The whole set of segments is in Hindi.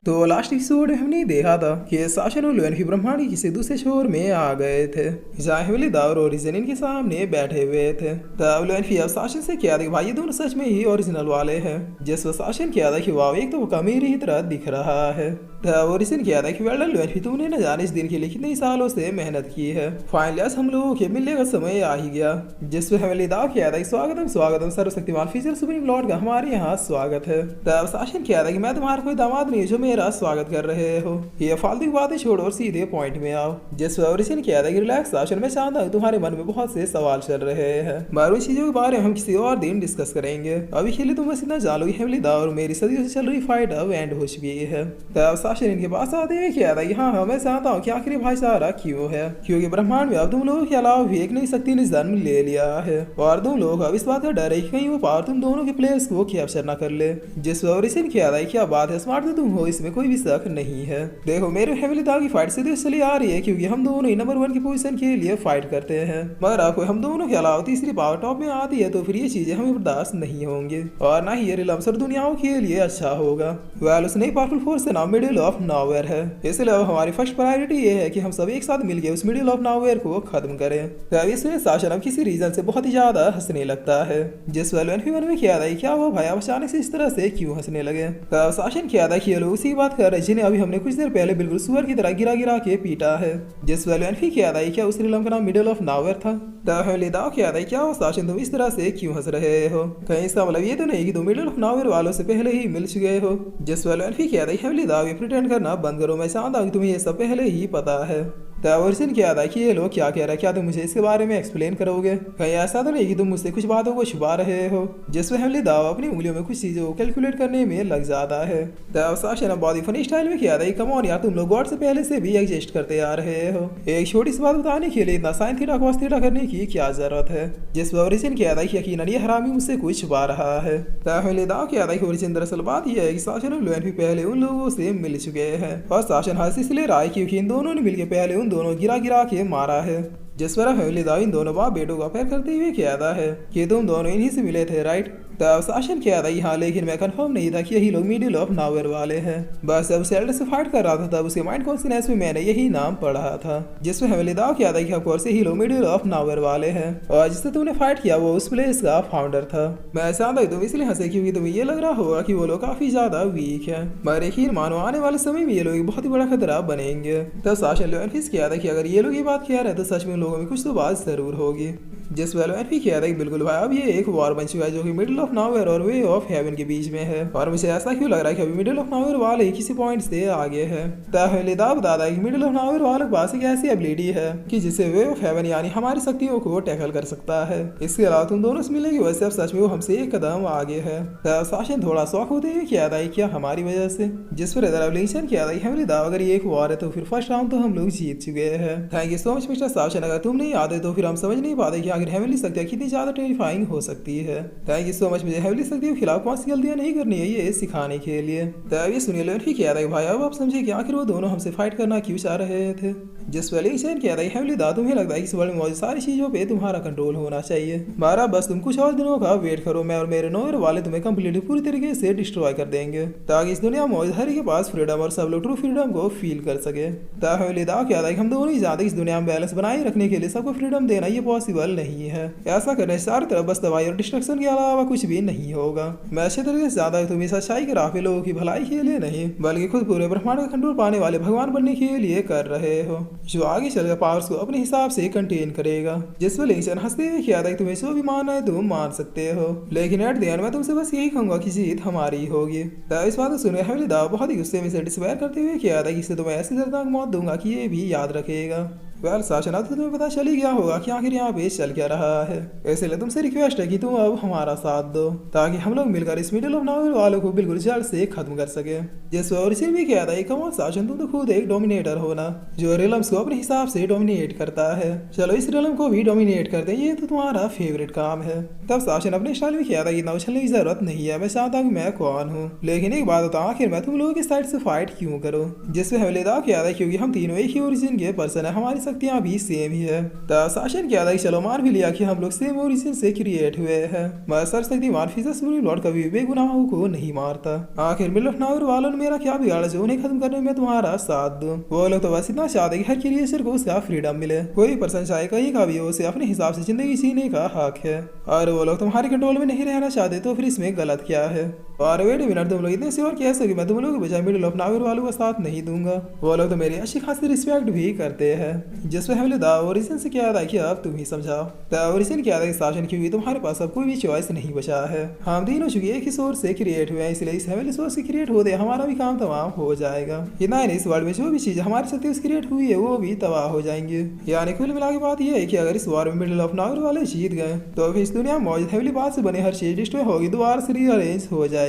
तो लास्ट एपिसोड हमने देखा था कि साशन और लुएन ब्रह्मांड के किसी दूसरे शोर में आ गए थे जहाँ हेवली दावर और ओरिजिन इनके सामने बैठे हुए थे। तब लुएन अब साशन से किया था कि भाई ये दोनों सच में ही ओरिजिनल वाले हैं। जिस पर साशन किया था कि वाह एक तो वो मेरी ही तरह दिख रहा है। तब ओरिजिन किया था कि वेल लुएन तुमने न जाने इस दिन के लिए कितने सालों से मेहनत की है। फाइनली आज हम लोगों के मिलने का समय आ ही गया। जिस पर हेवली दाव किया था स्वागतम स्वागतम सर्वशक्तिमान फीचर सुप्रीम लॉर्ड का हमारे यहाँ स्वागत है। तब साशन किया था कि मैं तुम्हारा कोई दामाद नहीं जो मेरा स्वागत कर रहे हो। ये फालतू की बातें छोड़ो और सीधे पॉइंट में आओ। जिस ओरिजिन किया था कि रिलैक्स साशन में चाहता हूँ तुम्हारे मन में बहुत से सवाल चल रहे हैं बारू चीजों के बारे में हम किसी और दिन डिस्कस करेंगे। अभी के लिए तुम बस इतना जानो हेवली दाव और मेरी सदियों से चल रही फाइट अब एंड हो चुकी है। तब साशन इनके पास आते हुए किया था कि हाँ मैं चाहता हूँ कि आखिर भाईचारा क्यों है, क्योंकि ब्रह्मांड में अब तुम लोगों के अलावा भी एक नई शक्ति ने जन्म ले लिया है और तुम लोग अब इस बात का डर है कि कहीं वो पावर तुम दोनों के प्लेयर्स को कैप्चर न कर ले। जिस ओरिजिन किया था क्या बात है, स्मार्ट तो तुम हो, इसमें कोई भी शक नहीं है। देखो मेरे हेवली दाव की फाइट सीधे चली आ रही है क्योंकि हम दोनों ही नंबर 1 की पोजीशन के लिए फाइट करते हैं, मगर आपको हम दोनों के अलावा तीसरी पावर टॉप में आती है तो फिर ये चीजें हमें बर्दाश्त नहीं होंगी और ना ही ये रिलम्स और दुनियाओं के लिए अच्छा होगा। वेल उस नई पावरफुल फोर्स से नाम मिडिल ऑफ नॉवेयर है, इसलिए अब हमारी फर्स्ट प्रायोरिटी ये है कि हम सब एक साथ मिलकर उस मिडिल ऑफ नॉवेयर को खत्म करें। तब इसमें साशन अब किसी रीजन से बहुत ही ज्यादा हंसने लगता है। जिस वेल में किया था क्या हुआ भाई अचानक से इस तरह से क्यों हंसने लगे। तब साशन किया था कि ये लोग उसी बात कर रहे जिन्हें अभी हमने कुछ देर पहले बिल्कुल सुअर की तरह गिरा गिरा के पीटा है। जिस वेल किया था क्या उस रिलम का नाम मिडिल ऑफ नॉवेयर था। तब हेवली दाव किया था क्या साशन तुम इस तरह से क्यों हंस रहे हो, कहीं इसका मतलब ये तो नहीं कि तुम मिडिल ऑफ नॉवेयर वालों से पहले ही मिल चुके हो। जिस वेल किया था हेवली दाव ये प्रिटेंड करना बंद करो, मैं चाहता हूँ कि तुम्हें ये सब पहले ही पता है। तब ओरिजिन किया था कि ये लोग क्या कह रहा है, क्या तुम मुझे इसके बारे में एक्सप्लेन करोगे, कहीं ऐसा तो नहीं कि तुम मुझसे कुछ बातों को छुपा रहे हो। जिसमें हेवली दाव अपनी उंगलियों में कुछ चीजों को कैलकुलेट करने में लग जाता है। तब साशन बहुत ही फनी स्टाइल में किया था कम ऑन यार तुम लोग गॉड से पहले से भी एग्जिस्ट करते आ रहे हो, एक छोटी सी बात बताने के लिए इतना साइन थीटा कॉस थीटा करने की क्या जरूरत है। जिस पर ओरिजिन किया था कि यकीनन ये हरामी मुझसे कुछ छुपा रहा है। तब हेवली दाव किया था कि ओरिजिन दरअसल बात यह है कि साशन और लुएन भी पहले उन लोगों से मिल चुके हैं और साशन हंस इसलिए रहा है क्योंकि इन दोनों ने मिलकर पहले उन दोनों गिरा गिरा के मारा है। जिस पर हेवली दाव इन दोनों बाप बेटों का पैर करते हुए कहता है कि तुम दोनों इन्हीं से मिले थे राइट। तब साशन किया था यहाँ, लेकिन मैं कंफर्म नहीं था कि यही लोग मिडिल ऑफ नॉवेयर वाले हैं। बस जब सेल्डर से फाइट कर रहा था तब उसके माइंड कॉन्शियसनेस में मैंने यही नाम पढ़ा था। जिसमें हेवली दाव किया था कि ऑफकोर्स यही लोग मिडिल ऑफ नॉवेयर वाले हैं और जिससे तुमने फाइट किया वो उस प्लेस का फाउंडर था। मैं चाहता तुम इसलिए हंसे क्योंकि तुम्हें ये लग रहा होगा कि वो लोग काफी ज्यादा वीक है, मगर यकीन मानो आने वाले समय में ये लोग बहुत ही बड़ा खतरा बनेंगे। तब साशन लोएनफिस किया था कि अगर ये लोग ये बात कह रहे हैं तो सच में लोगों में कुछ तो बात जरूर होगी। जिस वेल किया था कि बिल्कुल भाई अब ये एक वॉर बन चुका है जो कि मिडिल ऑफ नॉवेयर और वे ऑफ हेवन के बीच में है और मुझे ऐसा क्यों लग रहा है कि अभी मिडिल ऑफ नॉवेयर वाले किसी पॉइंट से आगे है। तब बता है कि मिडिल ऑफ नॉवेयर वाले के पास एक ऐसी एबिलिटी है कि जिससे वे ऑफ हेवन यानी हमारी शक्तियों को टैकल कर सकता है। इसके अलावा तुम दोनों से मिलने की वजह से अब सच में वो हमसे एक कदम आगे है। तब साशन थोड़ा शौक होते हुए किया था क्या हमारी वजह से। जिस पर रेवल्यूशन किया था हेवली दाव अगर ये एक वॉर है तो फिर फर्स्ट राउंड तो हम लोग जीत चुके हैं। Thank you so much mister साशन, अगर तुम नहीं आते तो फिर हम समझ नहीं पाते कि आखिर हेवनली शक्तियां कितनी ज्यादा टेरिफाइंग हो सकती है। थैंक यू सो मच, मुझे हेवनली शक्तियों के खिलाफ कौन सी गलतियां नहीं करनी है ये सिखाने के लिए। तब ये सुनिए लेन किया था भाई अब आप समझे कि आखिर वो दोनों हमसे फाइट करना क्यों चाह रहे थे। जिस पहले इंसान किया था हेवनली दा तुम्हें लगता है कि इस वर्ल्ड में मौजूद सारी चीजों पे तुम्हारा कंट्रोल होना चाहिए, मारा बस तुम कुछ और दिनों का वेट करो, मैं और मेरे नोयर वाले तुम्हें कंप्लीटली पूरी तरीके से डिस्ट्रॉय कर देंगे ताकि इस दुनिया में मौजूद हर के पास फ्रीडम और सब लोग ट्रू फ्रीडम को फील कर सके। तब हेवनली दा क्या था हम दोनों ही जानते इस दुनिया में बैलेंस बनाए रखने के लिए सबको फ्रीडम देना ये पॉसिबल नहीं है। ऐसा करने से चारों तरफ बस तबाही और डिस्ट्रक्शन के अलावा कुछ भी नहीं होगा। मैं अच्छे तरीके से जानता हूं तुम इस सच्चाई के राह पे लोगों की भलाई के लिए नहीं बल्कि खुद पूरे ब्रह्मांड का कंट्रोल पाने वाले भगवान बनने के लिए कर रहे हो, जो आगे चलकर पावर्स को अपने हिसाब से कंटेन करेगा। जिस पर लिंक्सन हंसते हुए किया था तुम्हें जो भी मानना है तुम मान सकते हो, लेकिन एट द एंड मैं तुमसे बस यही कहूंगा कि जीत हमारी होगी। तब इस बात को सुने हेवनली दाव बहुत ही गुस्से में से डिस्पायर करते हुए किया था कि इससे तुम्हें ऐसी दर्दनाक मौत दूंगा कि ये भी याद रखेगा। वेल साशन अब तो तुम्हें पता चल ही गया होगा कि आखिर यहाँ पे चल क्या रहा है, इसलिए तुमसे रिक्वेस्ट है कि तुम अब हमारा साथ दो ताकि हम लोग मिलकर इस मिडिल ऑफ नॉवेयर वालों को बिल्कुल जल्द से खत्म कर सके। जिस ओरिजिन भी किया था कम ऑन साशन तुम तो खुद एक डोमिनेटर हो ना जो रिलम्स को अपने हिसाब से डोमिनेट करता है, चलो इस रिलम को भी डोमिनेट कर दे, ये तो तुम्हारा फेवरेट काम है। तब साशन अपने स्टाइल में किया था इतना उछलने की जरूरत नहीं है, मैं चाहता हूँ मैं कौन हूँ, लेकिन एक बात बताऊँ आखिर मैं तुम लोगों की साइड से फाइट क्यों करूँ। जिससे हेवनली दाव किया था क्योंकि हम तीनों एक ही ओरिजिन के पर्सन है, हमारी शक्तियाँ भी सेम ही है। तब शासन क्या था कि चलो मान भी लिया कि हम लोग सेम ओरिजिन से क्रिएट हुए हैं, मगर सर्वशक्तिमान फिजर सुप्रीम लॉर्ड कभी भी बेगुनाहों को नहीं मारता। आखिर मिडल ऑफ नावर वालों ने मेरा क्या बिगाड़ा जो उन्हें खत्म करने में तुम्हारा साथ दूं। वो लोग तो बस इतना चाहते कि हर क्रिएचर को उसका फ्रीडम मिले, कोई पर्सन चाहे कहीं का भी हो, उसे अपने हिसाब से जिंदगी जीने का हक है। और वो लोग तुम्हारे कंट्रोल में नहीं रहना चाहते तो फिर इसमें गलत क्या है। और वेट मिनट, तुम लोग इतने श्योर कैसे कि मैं तुम लोगों के बजाय मिडिल ऑफ नावर वालों का साथ नहीं दूंगा। वो लोग तो मेरी अच्छी खासी रिस्पेक्ट भी करते हैं, जिसमें हमने द ओरिजिन से क्या था कि अब तुम ही समझाओ। द ओरिजिन क्या था शासन क्योंकि तुम्हारे पास अब कोई भी चॉइस नहीं बचा है। हम तीनों चूंकि एक ही सोर्स से क्रिएट हुए हैं, इसलिए इस हेवनली सोर्स से क्रिएट होते हमारा भी काम तमाम हो जाएगा। इतना ही नहीं, इस वर्ल्ड में जो भी चीज हमारे साथ क्रिएट हुई है वो भी तबाह हो जाएंगे। यानी कुल मिला के बात यह है कि अगर इस वार में मिडिल ऑफ नावर वाले जीत गए तो फिर इस दुनिया में मौजूद हेवनली बात से बने हर चीज डिस्ट्रॉय होगी, दोबारा से रीअरेंज हो जाएगी।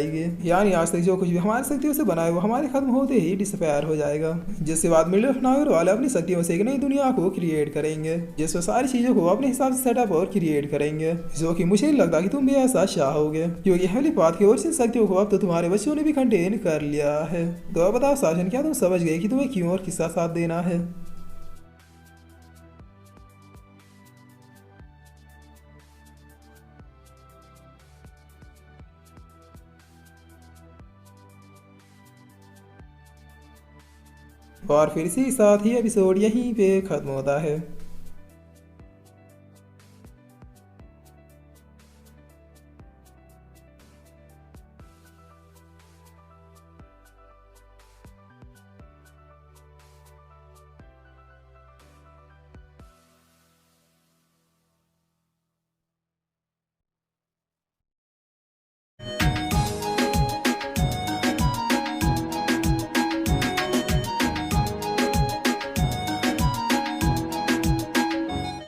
यानी आज तक जो कुछ भी हमारी शक्तियों से बना है वो हमारे खत्म होते ही डिसअपेयर हो जाएगा, जिसके बाद मिडिल ऑफ नावर वाले अपनी शक्तियों से एक नई दुनिया को क्रिएट करेंगे, जिसमें सारी चीजों को अपने हिसाब से सेटअप और क्रिएट करेंगे। जो कि मुझे नहीं लगता कि तुम भी ऐसा चाहोगे, क्योंकि हेवनली पाथ की ओरिजिन शक्तियों को अब तो तुम्हारे बच्चों ने भी कंटेन कर लिया है। तो अब बताओ शासन, क्या तुम समझ गए कि तुम्हें क्यों और किसका साथ देना है। और फिर इसी साथ ही एपिसोड यहीं पे खत्म होता है।